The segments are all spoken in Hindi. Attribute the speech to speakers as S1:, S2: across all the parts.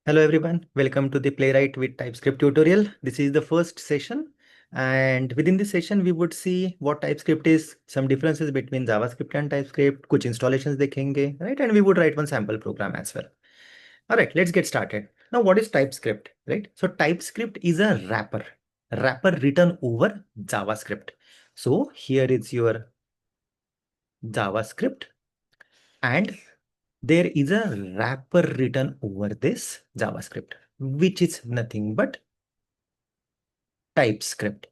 S1: Hello everyone, welcome to the Playwright with TypeScript tutorial. This is the first session, and within this session we would see what TypeScript is, some differences between JavaScript and TypeScript, कुछ installations देखेंगे, right? And we would write one sample program as well. All right, let's get started. Now, what is TypeScript, right? So TypeScript is a wrapper written over JavaScript. So here is your JavaScript, and there is a wrapper written over this JavaScript, which is nothing but TypeScript.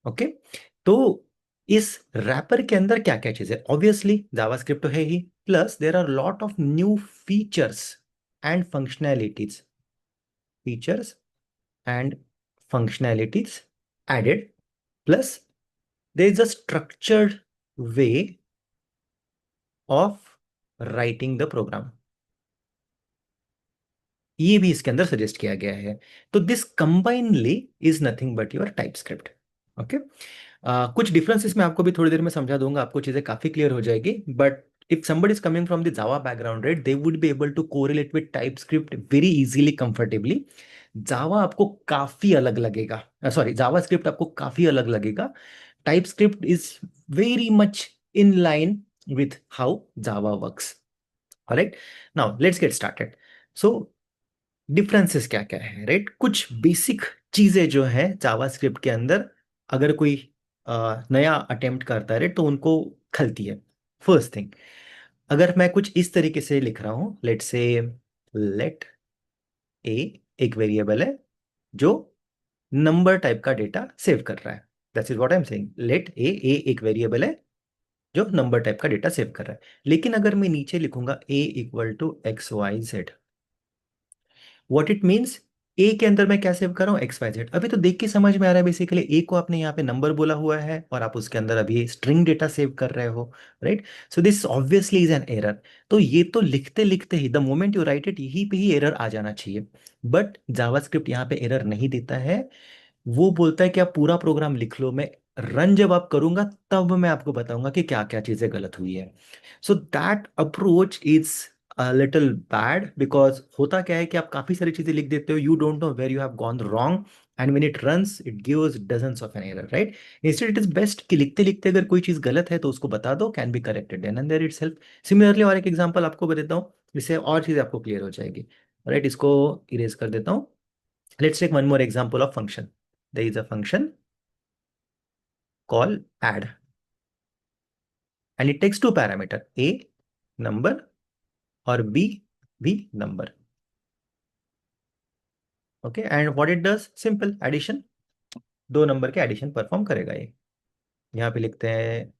S1: Okay, तो इस रैपर के अंदर क्या क्या चीजें, ऑब्वियसली जावास्क्रिप्ट तो है ही, plus there are lot of new features and features and functionalities added, plus there is a structured way of writing the program, ये भी इसके अंदर सजेस्ट किया गया है. तो this combinedly is nothing but your TypeScript. Okay, कुछ डिफरेंसेस मैं आपको भी थोड़ी देर में समझा दूंगा, आपको चीजें काफी क्लियर हो जाएगी. But if somebody is coming from the Java background, right, they would be able to correlate with TypeScript very easily, comfortably. Java आपको काफी अलग लगेगा, सॉरी JavaScript आपको काफी अलग लगेगा. TypeScript is very much in line with how Java works. All right, now let's get started. So differences क्या क्या है, राइट? कुछ बेसिक चीजें जो है जावास्क्रिप्ट के अंदर, अगर कोई नया अटेम्प्ट करता है, राइट, तो उनको खलती है. फर्स्ट थिंग, अगर मैं कुछ इस तरीके से लिख रहा हूं, लेट से लेट ए एक वेरिएबल है जो नंबर टाइप का डेटा सेव कर रहा है. That's is what I am saying. Let a a एक वेरिएबल है जो नंबर टाइप का डेटा सेव कर रहा है. लेकिन अगर मैं नीचे लिखूंगा a equal to X Y Z, what it means, a के अंदर मैं क्या सेव कर रहा हूँ, एक्स वाई जेड. अभी तो देख के समझ में आ रहा है, बेसिकली ए को आपने यहाँ पे नंबर बोला हुआ है और आप उसके अंदर अभी स्ट्रिंग डेटा सेव कर रहे हो, right? So this obviously is an error. तो ये तो लिखते लिखते ही the moment you write it, यहीं पे ही एरर आ जाना चाहिए. बट जावास्क्रिप्ट यहाँ पे एरर नहीं देता है. वो बोलता है कि आप पूरा प्रोग्राम लिख लो, मैं रन जब आप करूंगा तब मैं आपको बताऊंगा कि क्या क्या चीजें गलत हुई है. So that approach is little bad, because होता क्या है कि आप काफी सारी चीजें लिख देते हो, you don't know where you have gone wrong, and when it runs it gives dozens of an error, right? Instead it is best कि लिखते लिखते अगर कोई चीज गलत है तो उसको बता दो, can be corrected then and there itself. Similarly और एक एग्जांपल आपको देता हूँ, इससे और चीज आपको क्लियर हो जाएगी. राइट, इसको इरेज कर देता हूँ. Let's take one more example of function. There is a function called add, and it takes two parameter, a number or b number. Okay, and what it does, simple addition, दो नंबर के एडिशन परफॉर्म करेगा ये. यहाँ पे लिखते हैं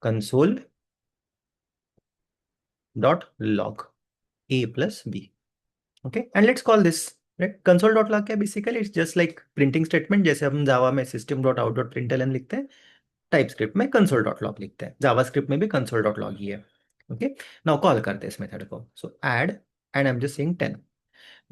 S1: console dot log a plus b. Okay, and let's call this, right, console dot log. क्या basically it's just like printing statement, जैसे हम जावा में system dot out dot println लिखते हैं, टाइप स्क्रिप्ट में कंसोल डॉट लॉग लिखते हैं, जावास्क्रिप्ट में भी कंसोल डॉट लॉग ही है. ओके, नाउ कॉल करते हैं इस मेथड को. So add, and I am just saying 10.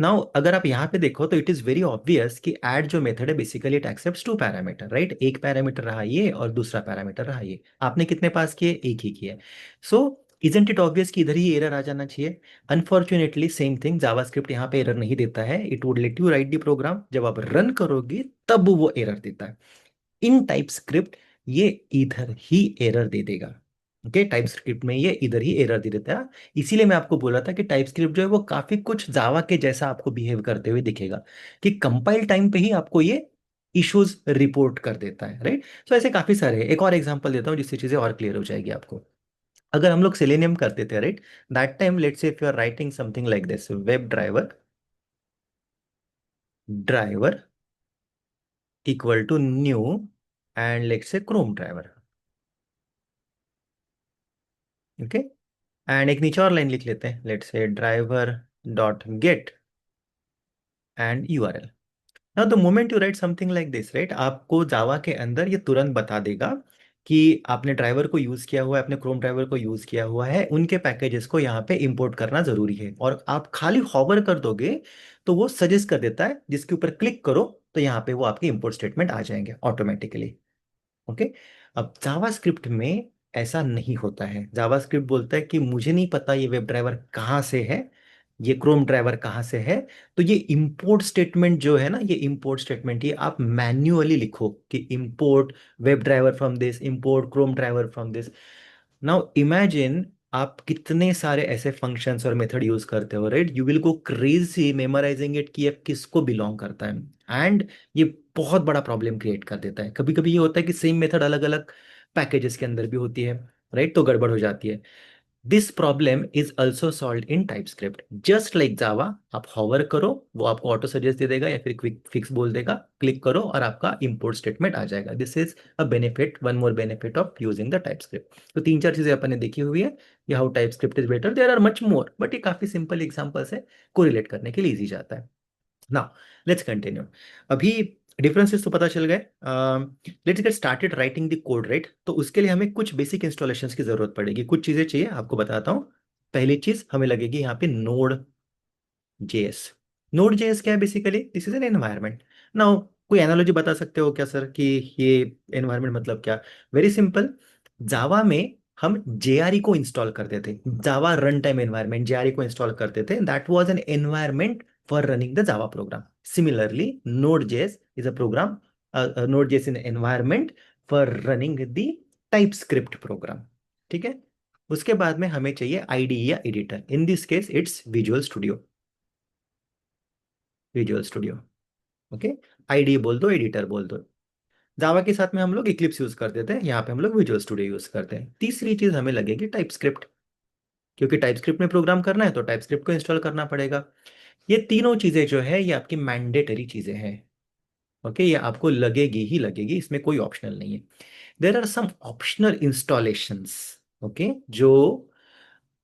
S1: Now अगर आप यहाँ पे देखो तो इट इज वेरी ऑब्वियस कि ऐड जो मेथड है basically it accepts two parameter, right? एक पैरामीटर रहा ये और दूसरा पैरामीटर रहा ये. आपने कितने पास किए, एक ही किए. सो इजंट इट ऑब्वियस कि इधर ही एरर आ जाना चाहिए. अनफॉर्चुनेटली सेम थिंग, जावास्क्रिप्ट यहाँ पे एरर नहीं देता है. It would let you write the program, जब आप रन करोगे तब वो एरर देता है. इन टाइप स्क्रिप्ट ये इधर ही एरर दे देगा. ओके, टाइप स्क्रिप्ट में ये इधर ही एरर दे देता है. इसीलिए मैं आपको बोला था कि टाइप स्क्रिप्ट जो है वो काफी कुछ जावा के जैसा आपको बिहेव करते हुए दिखेगा, कि कंपाइल टाइम पे ही आपको ये इश्यूज रिपोर्ट कर देता है, राइट? सो ऐसे काफी सारे, एक और एग्जांपल देता हूँ जिससे चीजें और क्लियर हो जाएगी आपको. अगर हम लोग सेलेनियम करते थे, right, that time let's say if you are writing something like this, web driver equal to new, and let's say Chrome driver. Okay, and एक नीचे और लाइन लिख लेते हैं, let's say driver dot get and URL. Now the moment you write something like this, right, आपको जावा के अंदर ये तुरंत बता देगा कि आपने ड्राइवर को यूज किया हुआ है, आपने क्रोम ड्राइवर को यूज किया हुआ है, उनके पैकेजेस को यहाँ पे इंपोर्ट करना जरूरी है. और आप खाली हॉवर कर दोगे तो वो सजेस्ट कर देता है, जिसके ऊपर क्लिक करो तो यहाँ पे वो आपके इंपोर्ट स्टेटमेंट आ जाएंगे ऑटोमेटिकली. ओके, अब जावास्क्रिप्ट में ऐसा नहीं होता है. जावास्क्रिप्ट बोलता है कि मुझे नहीं पता ये वेब ड्राइवर कहाँ से है, ये क्रोम ड्राइवर कहाँ से है। तो ये इंपोर्ट स्टेटमेंट जो है ना, ये इंपोर्ट स्टेटमेंट ये आप मैन्युअली लिखो कि import web driver from this, import Chrome driver from this. Now imagine आप कितने सारे ऐसे फंक्शंस और मेथड यूज करते हो, right. You will go crazy memorizing it कि ये किसको बिलोंग करता है। एंड ये बहुत बड़ा प्रॉब्लम क्रिएट कर देता है। कभी कभी ये होता है कि सेम मेथड अलग अलग पैकेजेस के अंदर भी होती है, राइट, तो गड़बड़ हो जाती है। This problem is also solve in TypeScript just like Java. आप हॉवर करो, वो आपको ऑटो सजेस्ट दे देगा या फिर क्विक फिक्स बोल देगा, क्लिक करो और आपका इंपोर्ट स्टेटमेंट आ जाएगा। This is a benefit, one more benefit of using the TypeScript. तो तीन चार चीजें अपन ने देखी हुई है, ये how TypeScript is better, there are much more, but ये काफी सिंपल एग्जांपल्स है, कोरिलेट करने के लिए इजी जाता है। Now let's continue. अभी डिफरेंसेस तो पता चल गए। Let's get started writing the code, right. तो उसके लिए हमें कुछ बेसिक इंस्टॉलेशंस की जरूरत पड़ेगी, कुछ चीजें चाहिए, आपको बताता हूँ। पहली चीज हमें लगेगी यहाँ पे नोड जेएस। नोड जेएस क्या है basically, this is an environment. Now कोई एनालॉजी बता सकते हो क्या सर कि ये एनवायरनमेंट मतलब क्या। Very simple. जावा में हम जेआरई को इंस्टॉल करते थे, Java runtime environment, JRE को इंस्टॉल करते थे, that was an environment for running the Java program. Similarly node JS is a program, node JS in environment for running the TypeScript program. ठीक है। उसके बाद में हमें चाहिए आईडी या editor, in this case it's Visual Studio. Visual Studio, okay. IDE बोल दो, एडिटर बोल दो। जावा के साथ में हम लोग इक्लिप्स यूज करते थे, यहाँ पे हम लोग विजुअल स्टूडियो यूज करते हैं। तीसरी चीज हमें लगेगी टाइपस्क्रिप्ट, क्योंकि टाइपस्क्रिप्ट में प्रोग्राम करना है तो टाइपस्क्रिप्ट को इंस्टॉल करना पड़ेगा। ये तीनों चीजें जो है ये आपकी मैंडेटरी चीजें हैं, ओके। ये आपको लगेगी ही लगेगी, इसमें कोई ऑप्शनल नहीं है। There are some optional installations, okay, जो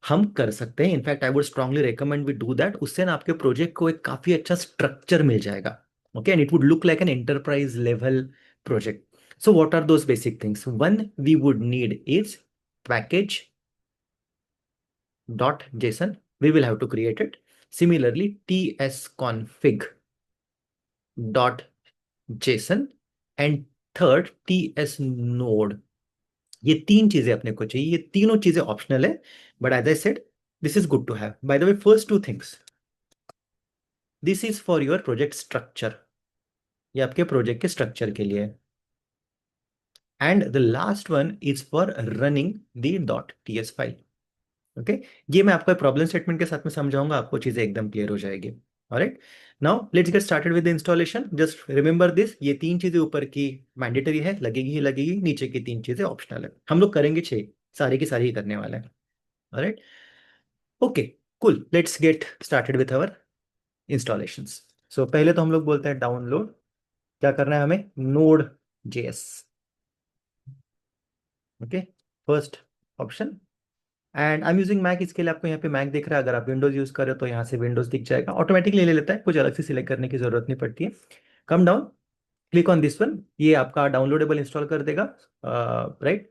S1: हम कर सकते हैं। In fact I would strongly recommend we do that. उससे ना आपके प्रोजेक्ट को एक काफी अच्छा स्ट्रक्चर मिल जाएगा, okay, and it would look like an enterprise level project. So what are those basic things, one we would need is package dot json, we will have to create it. Similarly tsconfig dot json, and third ts node। ये तीन चीजें अपने को चाहिए, ये तीनों चीजें ऑप्शनल है, but as I said this is good to have. By the way first two things, this is for your project structure, ये आपके प्रोजेक्ट के स्ट्रक्चर के लिए। And the last one is for running the dot TS file, okay. ये मैं आपको प्रॉब्लम स्टेटमेंट के साथ में समझाऊंगा, आपको चीजें एकदम क्लियर हो जाएगी। Alright, now let's get started with the installation. Just remember this, ये तीन चीजें ऊपर की मैंडेटरी है, लगेगी ही लगेगी, नीचे की तीन चीजें ऑप्शनल है। हम लोग करेंगे छह, सारी की सारी ही करने वाले हैं। Alright, okay, cool, let's get started with our installations. So पहले तो हम लोग बोलते हैं डाउनलोड, क्या करना है हमें, node JS, okay, first option. And I am using Mac, इसके लिए आपको यहाँ पे मैक दिख रहा है। अगर आप विंडोज यूज कर रहे हो तो यहाँ से विंडोज दिख जाएगा, ऑटोमेटिकली ले लेता है, कुछ अलग से सिलेक्ट करने की जरूरत नहीं पड़ती है। Come down, click on this one, ये आपका डाउनलोडेबल इंस्टॉल कर देगा, राइट।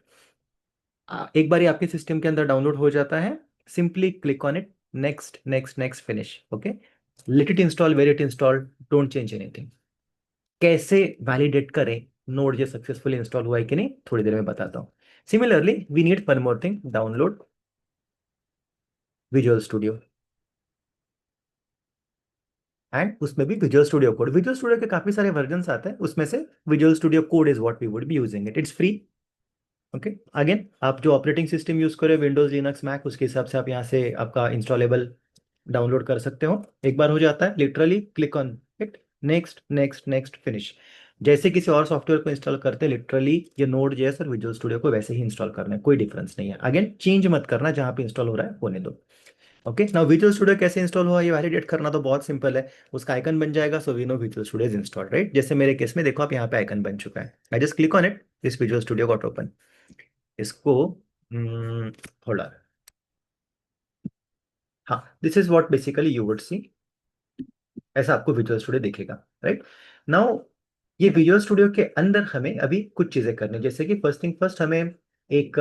S1: एक बार ये आपके सिस्टम के अंदर डाउनलोड हो जाता है, simply click on it, next next next finish, okay. Let it install, where it install, don't change anything. कैसे वैलिडेट करें नोड जे सक्सेसफुली इंस्टॉल हुआ है कि नहीं, थोड़ी देर में बताता हूँ। Similarly we need one more thing, download Visual Studio, and उसमें भी Visual Studio code. Visual Studio के काफी सारे वर्जन आते हैं, उसमें से Visual Studio code is what we would be using it, it's free, okay. Again आप जो ऑपरेटिंग सिस्टम यूज करें, विंडोज लिनक्स मैक, उसके हिसाब से आप यहाँ से आपका इंस्टॉलेबल डाउनलोड कर सकते हो। एक बार हो जाता है, literally click on it, next next next finish. जैसे किसी और सॉफ्टवेयर को इंस्टॉल करते हैं, लिटरली ये नोड जेएस और विजुअल स्टूडियो को वैसे ही इंस्टॉल करना है, कोई डिफरेंस नहीं है। अगेन चेंज मत करना, जहां पे इंस्टॉल हो रहा है होने दो, ओके। नाउ विजुअल स्टूडियो कैसे इंस्टॉल हुआ ये वैलिडेट करना तो बहुत सिंपल है, उसका आइकन बन जाएगा, so we know Visual Studio is installed, right. जैसे मेरे केस में देखो आप यहाँ पे आइकन बन चुका है, I just click on it, this visual studio got open. इसको होल्ड, हाँ, this is what basically you would सी, ऐसा आपको विजुअल स्टूडियो दिखेगा, राइट। नाउ ये विजुअल स्टूडियो के अंदर हमें अभी कुछ चीजें करनी है, जैसे कि फर्स्ट थिंग फर्स्ट हमें एक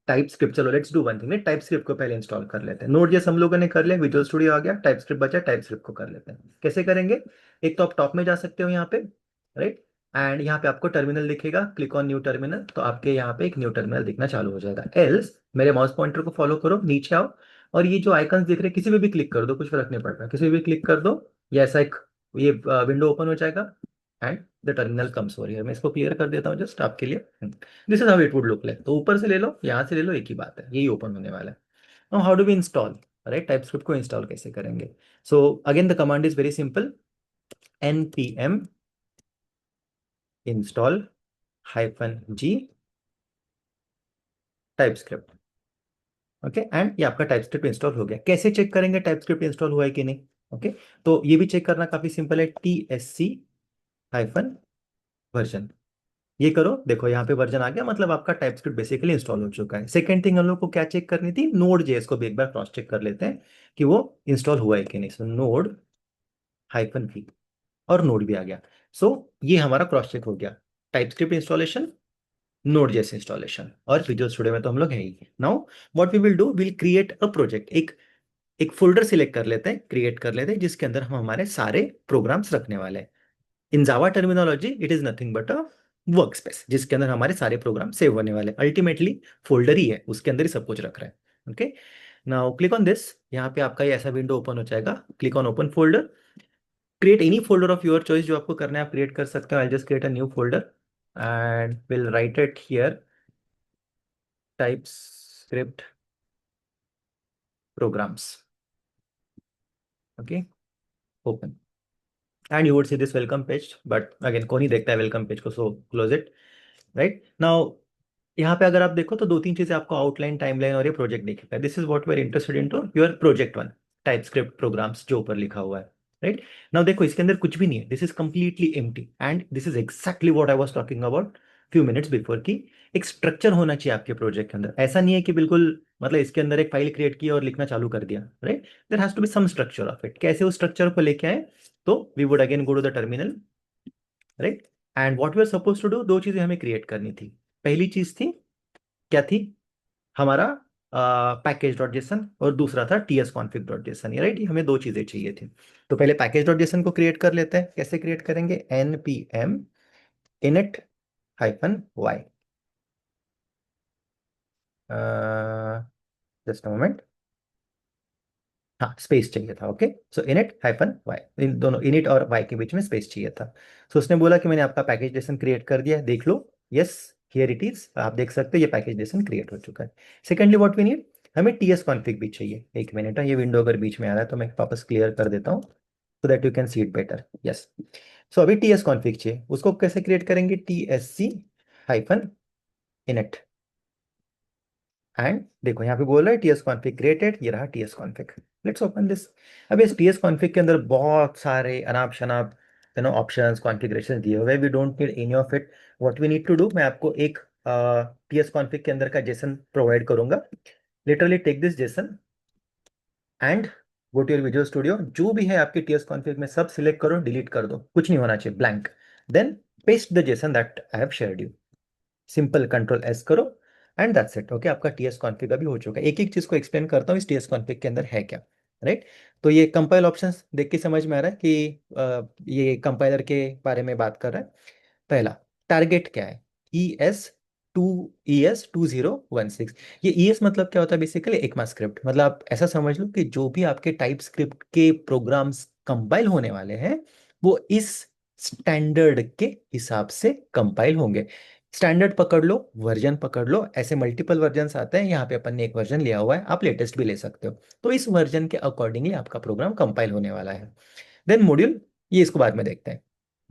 S1: टाइप स्क्रिप्ट, चलो let's do one thing, type script को पहले इंस्टॉल कर लेते हैं। नोड जैसे हम लोगों ने कर लिया, विजुअल स्टूडियो आ गया, टाइप स्क्रिप्ट बचा, टाइप स्क्रिप्ट को कर लेते हैं। कैसे करेंगे, एक तो आप टॉप में जा सकते हो यहाँ पे, राइट, एंड यहाँ पे आपको टर्मिनल दिखेगा, क्लिक ऑन न्यू टर्मिनल, तो आपके यहाँ पे एक न्यू टर्मिनल दिखना चालू हो जाएगा। एल्स मेरे माउस पॉइंटर को फॉलो करो, नीचे आओ, और ये जो आइकन्स दिख रहे हैं किसी पे भी क्लिक कर दो, कुछ फर्क नहीं पड़ता, किसी पे भी क्लिक कर दो, ये ऐसा एक ये विंडो ओपन हो जाएगा and the terminal comes over here. मैं इसको क्लियर कर देता हूँ जस्ट आपके लिए। This is how it would look like. तो ऊपर से ले लो, यहाँ से ले लो, एक ही बात है, यही ओपन होने वाला है। Now how do we install, right, TypeScript को इंस्टॉल कैसे करेंगे? So again the command is very simple, npm install -g TypeScript. Okay, and ये आपका टाइपस्क्रिप्ट इंस्टॉल हो गया। कैसे चेक करेंगे टाइपस्क्रिप्ट इंस्टॉल हुआ है कि नहीं? ओके, तो ये भी चेक करना काफी सिंपल है, -वर्जन। ये करो, देखो यहाँ पे वर्जन आ गया, मतलब आपका टाइपस्क्रिप्ट बेसिकली इंस्टॉल हो चुका है। सेकंड थिंग हम लोग को क्या चेक करनी थी, नोड जेएस को भी एक बार क्रॉस चेक कर लेते हैं कि वो इंस्टॉल हुआ है कि नहीं। सो नोड -v, और नोड भी आ गया। सो ये हमारा क्रॉस चेक हो गया, TypeScript installation, node JS installation, और विजुअल स्टूडियो में तो हम लोग है ही। Now what we will do, will create a project, एक एक फोल्डर सिलेक्ट कर लेते हैं, क्रिएट कर लेते हैं, जिसके अंदर हम हमारे सारे प्रोग्राम्स रखने वाले हैं। In Java terminology it is nothing but a work space, जिसके अंदर हमारे सारे प्रोग्राम सेव होने वाले, अल्टीमेटली फोल्डर ही है, उसके अंदर ही सब कुछ रख रहे हैं। Okay, now click on this, यहाँ पे आपका ये ऐसा विंडो ओपन हो जाएगा। Click on open folder, create any folder of your choice, जो आपको करना है आप क्रिएट कर सकते हो। I just create a new folder and will write it here, TypeScript programs. Okay, open, and you would see this welcome page, but again कौन ही देखता है वेलकम पेज को, so close it. Right now यहाँ पे अगर आप देखो तो दो तीन चीजें आपको, आउटलाइन, टाइमलाइन और ये प्रोजेक्ट दिखेगा। This is what we are interested into your project one, TypeScript programs, जो ऊपर लिखा हुआ है। राइट नाउ देखो इसके अंदर कुछ भी नहीं है, this is completely empty, and this is exactly what I was talking about few minutes before, की एक स्ट्रक्चर होना चाहिए आपके प्रोजेक्ट के अंदर। ऐसा नहीं है कि बिल्कुल मतलब इसके अंदर एक फाइल क्रिएट की और लिखना चालू कर दिया। Right, there has to be some structure of it. कैसे उस स्ट्रक्चर को लेके आए, तो we would again go to the terminal, right, and what we are suppose to do, दो चीजें हमें क्रिएट करनी थी। पहली चीज थी, क्या थी, हमारा पैकेज डॉट जेसन, और दूसरा था TS config dot JSON. Right, ये हमें दो चीजें चाहिए थी। तो पहले पैकेज डॉट जेसन को क्रिएट कर लेते हैं। कैसे क्रिएट करेंगे, npm init -y, just a moment, हाँ स्पेस चाहिए था। ओके, सो इनिट -y, इन दोनों इनिट और y के बीच में स्पेस चाहिए था। सो उसने बोला कि मैंने आपका पैकेज जेसन क्रिएट कर दिया है, देख लो। यस, हियर इट इज, आप देख सकते हो ये पैकेज जेसन क्रिएट हो चुका है। सेकेंडली व्हाट वी नीड, हमें टीएस कॉन्फ़िग भी चाहिए। एक मिनट है, ये विंडो अगर बीच में आ रहा है तो मैं वापस क्लियर कर देता हूँ, so that you can see it better. Yes, so अभी टीएस कॉन्फ़िग चाहिए, उसको कैसे क्रिएट करेंगे, -init, एंड देखो यहाँ पे बोल रहा है टीएस कॉन्फ़िग क्रिएटेड, ये रहा TS config. Let's open this. अब इस टीएस कॉन्फ़िग के अंदर बहुत सारे अनाप शनाप ऑप्शंस, कॉन्फ़िगरेशन दिए हुए, we don't need any of it. What we need to do, मैं आपको एक टीएस कॉन्फ़िग के अंदर का जेसन प्रोवाइड करूंगा। Literally take this JSON and go to your Visual Studio, जो भी है आपके टीएस कॉन्फ़िग में सब सिलेक्ट करो, डिलीट कर दो, कुछ नहीं होना चाहिए, blank. Then paste the JSON that I have shared you, simple control S करो, एंड दैट्स इट। ओके, आपका टीएस कॉन्फ़िग अभी हो चुका है। एक एक चीज को एक्सप्लेन करता हूँ इस टीएस कॉन्फ़िग के अंदर है क्या। राइट, तो ये कंपाइल ऑप्शंस देख के समझ में आ रहा है कि ये कंपाइलर के बारे में बात कर रहा है। पहला, टारगेट क्या है, ES2016। ये ES मतलब क्या होता है, बेसिकली ECMA स्क्रिप्ट, मतलब आप ऐसा समझ लो कि जो भी आपके टाइप स्क्रिप्ट के प्रोग्राम्स कंपाइल होने वाले हैं, वो इस स्टैंडर्ड के हिसाब से कंपाइल होंगे। स्टैंडर्ड पकड़ लो, वर्जन पकड़ लो, ऐसे मल्टीपल वर्जन आते हैं, यहाँ पे अपन ने एक वर्जन लिया हुआ है, आप लेटेस्ट भी ले सकते हो। तो इस वर्जन के अकॉर्डिंगली आपका प्रोग्राम कंपाइल होने वाला है। देन मॉड्यूल, ये इसको बाद में देखते हैं।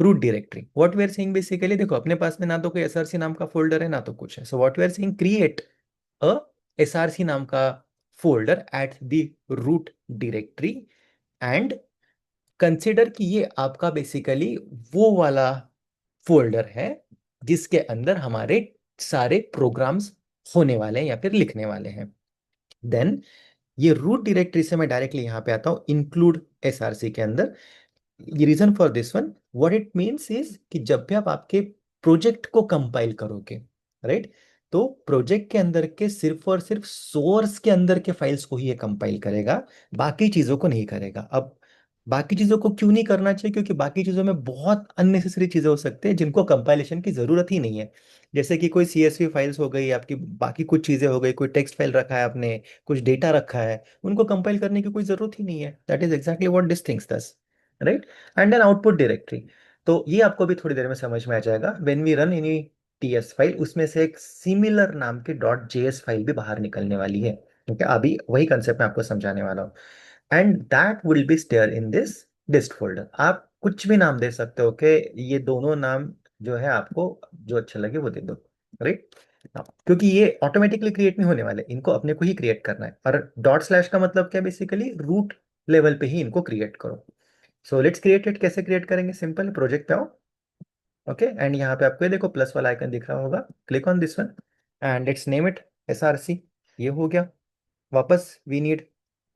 S1: Root directory, what we are saying basically, देखो अपने पास में ना तो कोई एसआरसी नाम का फोल्डर है ना तो कुछ है। So what we are saying, create a SRC नाम का folder at the root directory, and consider कि ये आपका बेसिकली वो वाला फोल्डर है जिसके अंदर हमारे सारे प्रोग्राम्स होने वाले हैं या फिर लिखने वाले हैं। देन ये रूट डायरेक्टरी से मैं डायरेक्टली यहाँ पे आता हूँ इंक्लूड एसआरसी के अंदर। ये reason for this one, what it means is कि जब भी आप आपके प्रोजेक्ट को कंपाइल करोगे, राइट, तो प्रोजेक्ट के अंदर के सिर्फ और सिर्फ सोर्स के अंदर के फाइल्स को ही ये कंपाइल करेगा, बाकी चीजों को नहीं करेगा। अब बाकी चीजों को क्यों नहीं करना चाहिए? क्योंकि बाकी चीजों में बहुत अननेसेसरी चीजें हो सकती हैं जिनको कंपाइलेशन की जरूरत ही नहीं है। जैसे कि कोई सीएसवी फाइल्स हो गई आपकी, बाकी कुछ चीजें हो गई, कोई टेक्स्ट फाइल रखा है आपने, कुछ डेटा रखा है, उनको कंपाइल करने की कोई जरूरत ही नहीं है। That is exactly what this things does, right? And then output directory, तो ये आपको भी थोड़ी देर में समझ में आ जाएगा। When we run any TS file, उसमें से एक सिमिलर नाम की डॉट जेएस फाइल भी बाहर निकलने वाली है। ठीक है, अभी वही कंसेप्ट मैं आपको समझाने वाला हूँ। And that will be stored in this dist folder. आप कुछ भी नाम दे सकते हो कि ये दोनों नाम जो है आपको जो अच्छा लगे वो दे दो, राइट? क्योंकि ये ऑटोमेटिकली क्रिएट नहीं होने वाले, इनको अपने को ही क्रिएट करना है। और डॉट स्लैश का मतलब क्या, बेसिकली रूट लेवल पे ही इनको क्रिएट करो। So let's create it. कैसे क्रिएट करेंगे? सिंपल, प्रोजेक्ट पे आओ, ओके, एंड यहाँ पे आपको ये देखो प्लस वाला आइकन दिख रहा होगा, click on this one and let's name it SRC. ये हो गया। वापस we need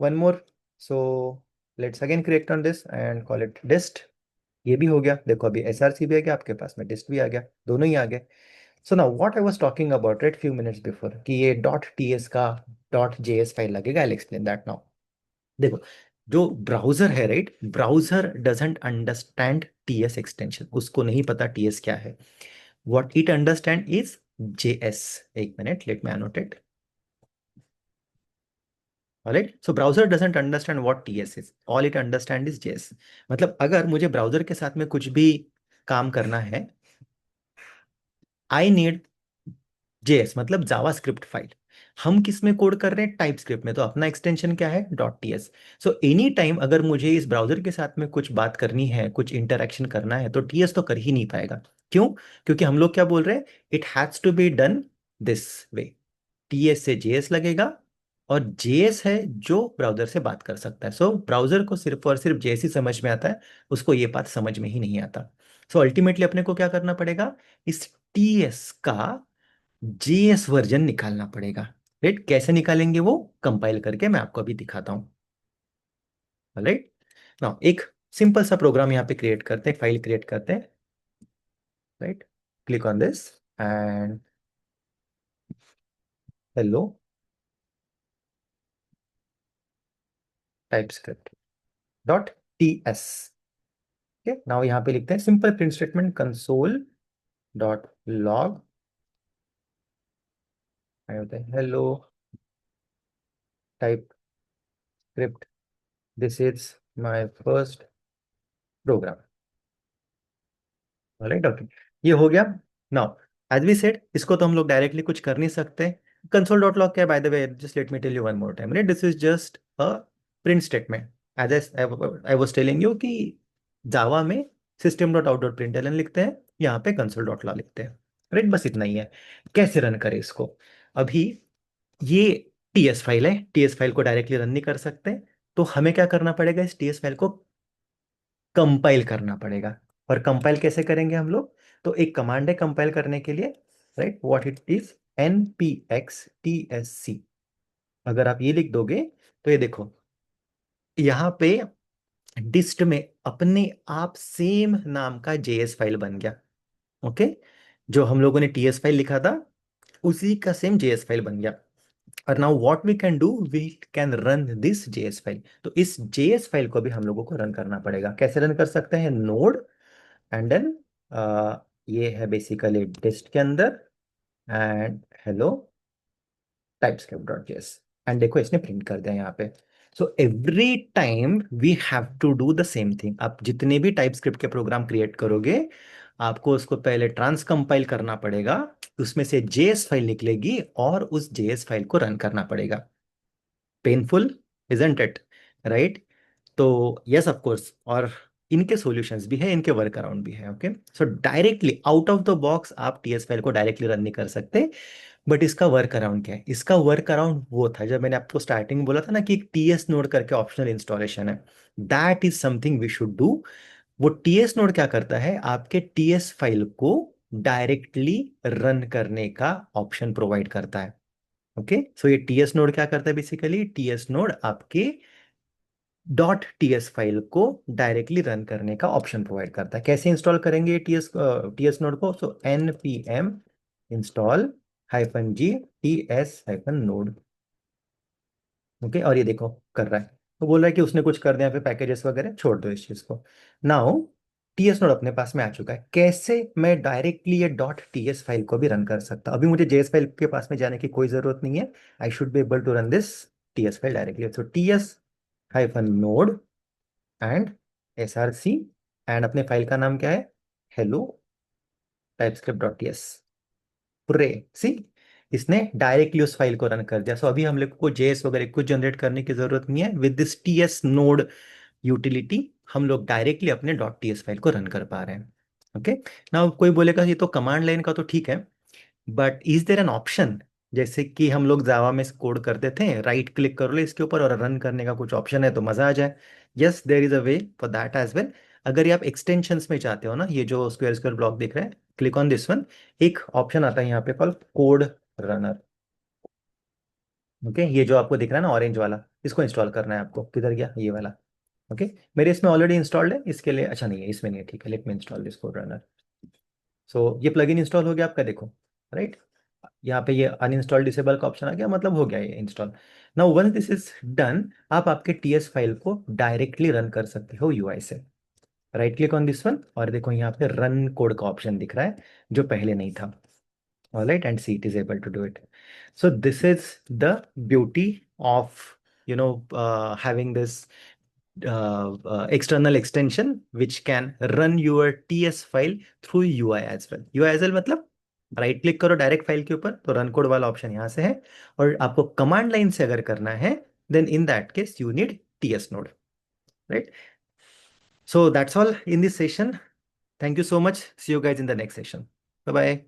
S1: one more, so let's again create on this and call it dist. ये भी हो गया। देखो अभी एसआरसी भी आ गया आपके पास में, डिस्ट भी आ गया, दोनों ही आ गए। So now what I was talking about it few minutes before, कि ये डॉट टीएस का डॉट जेएस फाइल लगेगा। I explain that now. देखो, जो ब्राउजर है, right, browser doesn't understand TS extension, उसको नहीं पता टीएस क्या है। What it understand is JS. एक minute, let me annotate. Alright, so browser doesn't understand what TS is, all it understand is JS. मतलब अगर मुझे ब्राउजर के साथ में कुछ भी काम करना है, आई नीड जेएस, मतलब जावास्क्रिप्ट फाइल। हम किस में कोड कर रहे हैं? टाइप स्क्रिप्ट में, तो अपना एक्सटेंशन क्या है? Dot TS. So any time अगर मुझे इस ब्राउजर के साथ में कुछ बात करनी है, कुछ इंटरेक्शन करना है, तो टीएस तो कर ही नहीं पाएगा। क्यों? क्योंकि हम लोग क्या बोल रहे हैं, it has to be done this way. TS से जेएस लगेगा, और जेएस है जो ब्राउजर से बात कर सकता है। सो ब्राउजर को सिर्फ और सिर्फ जेएस ही समझ में आता है, उसको ये बात समझ में ही नहीं आता। सो अल्टीमेटली अपने को क्या करना पड़ेगा, इस टीएस का जेएस वर्जन निकालना पड़ेगा। राइट? कैसे निकालेंगे वो कंपाइल करके मैं आपको अभी दिखाता हूँ। राइट नाउ एक सिंपल सा प्रोग्राम यहाँ पे क्रिएट करते हैं, फाइल क्रिएट करते हैं। Right, click on this and hello TypeScript dot TS. Okay, now यहाँ पे लिखते हैं simple print statement console dot log, होता है hello TypeScript, this is my first program. Right, okay, ये हो गया। नाउ एज वी सेड, इसको तो हम लोग डायरेक्टली कुछ कर नहीं सकते। कंसोल डॉट लॉग क्या है, by the way, just let me tell you one more time, right? This is just a print statement. As I was telling you कि जावा में system dot out dot println लिखते हैं, यहाँ पे कंसोल डॉट लॉग लिखते हैं। राइट, बस इतना ही है। कैसे रन करें इसको? अभी ये टीएस फाइल है, टीएस फाइल को डायरेक्टली रन नहीं कर सकते, तो हमें क्या करना पड़ेगा, इस टीएस फाइल को कंपाइल करना पड़ेगा। और कंपाइल कैसे करेंगे हम लोग? तो एक कमांड है कंपाइल करने के लिए, right, what it is, npx अगर आप ये लिख दोगे तो ये देखो, यहाँ पे डिस्ट में अपने आप सेम नाम का जेएस फाइल बन गया। ओके, जो हम लोगों ने टीएस फाइल लिखा था उसी का सेम जेएस फाइल बन गया। और now what we can do, we can run this JS file. तो इस जेएस फाइल को भी हम लोगों को रन करना पड़ेगा। कैसे रन कर सकते हैं? नोड एंड देन ये है बेसिकली डिस्ट के अंदर and hello TypeScript dot JS, and देखो इसने प्रिंट कर दिया यहाँ पे। So every time we have to do the same thing. आप जितने भी टाइपस्क्रिप्ट के प्रोग्राम क्रिएट करोगे, आपको उसको पहले ट्रांस कंपाइल करना पड़ेगा, उसमें से जेएस फाइल निकलेगी और उस जेएस फाइल को रन करना पड़ेगा। Painful, isn't it? राइट? तो यस ऑफ कोर्स, और इनके सॉल्यूशंस भी है, इनके वर्क अराउंड भी है। Okay, so directly out of the box आप टीएस फाइल को डायरेक्टली रन नहीं कर सकते। बट इसका वर्क अराउंड क्या है? इसका वर्क अराउंड वो था जब मैंने आपको स्टार्टिंग में बोला था ना कि एक टीएस नोड करके ऑप्शनल इंस्टॉलेशन है। That is something we should do. वो टीएस नोड क्या करता है, आपके टीएस फाइल को डायरेक्टली रन करने का ऑप्शन प्रोवाइड करता है। ओके, सो ये टीएस नोड क्या करता है, बेसिकली टीएस नोड आपके डॉट टीएस फाइल को डायरेक्टली रन करने का ऑप्शन प्रोवाइड करता है। कैसे इंस्टॉल करेंगे टीएस टीएस नोड को? सो npm install -g ts-node। Okay, और ये देखो कर रहा है। वो बोल रहा है कि उसने कुछ कर दिया, पे पैकेजेस वगैरह छोड़ दो इस चीज को। नाउ टीएस नोड अपने पास में आ चुका है। कैसे मैं डायरेक्टली ये डॉट टीएस फाइल को भी रन कर सकता हूं? अभी मुझे जेएस फाइल के पास में जाने की कोई जरूरत नहीं है। I should be able to run this TS file directly. So TS hyphen node and SRC, and अपने फाइल का नाम क्या है? Hello TypeScript dot TS. पुरे सी, इसने डायरेक्टली उस फाइल को रन कर दिया। सो अभी हम लोग को जेएस वगैरह कुछ जनरेट करने की जरूरत नहीं है। With this TS node utility हम लोग डायरेक्टली अपने डॉट टीएस फाइल को रन कर पा रहे हैं। ओके। नाउ कोई बोलेगा ये तो कमांड लाइन का तो ठीक है, but is there an option? जैसे कि हम लोग जावा में कोड करते थे, राइट क्लिक कर लो इसके ऊपर और रन करने का कुछ ऑप्शन है तो मजा आ जाए। Yes, there is a way for that as well. अगर ये आप एक्सटेंशंस में चाहते हो ना, ये जो स्क्वायर स्क्वायर ब्लॉक दिख रहा है, क्लिक ऑन दिस वन। एक ऑप्शन आता है यहाँ पे कॉल कोड रनर। ओके, ये जो आपको दिख रहा है ना ऑरेंज वाला, इसको इंस्टॉल करना है आपको। किधर गया ये वाला? ओके, मेरे इसमें ऑलरेडी इंस्टॉल्ड है, इसके लिए अच्छा नहीं है, इसमें नहीं है, ठीक है। Let me install this code runner. So ये प्लगइन इंस्टॉल हो गया आपका, देखो। राइट, यहाँ पे ये अनइंस्टॉल डिसेबल का ऑप्शन आ गया, मतलब हो गया ये install. Now once this is done, आप आपके टीएस फाइल को डायरेक्टली रन कर सकते हो यूआई से। Right click on this one और देखो यहाँ पे रन कोड का ऑप्शन दिख रहा है, जो पहले नहीं था। Alright, and see it is able to do it. So this is the beauty of having this external extension which can run your TS file through UI as well. UI as well मतलब राइट क्लिक करो डायरेक्ट फाइल के ऊपर तो रन कोड वाला ऑप्शन यहाँ से है, और आपको कमांड लाइन से अगर करना है then in that case you need TS node. Right, so that's all in this session. Thank you so much, see you guys in the next session. Bye bye.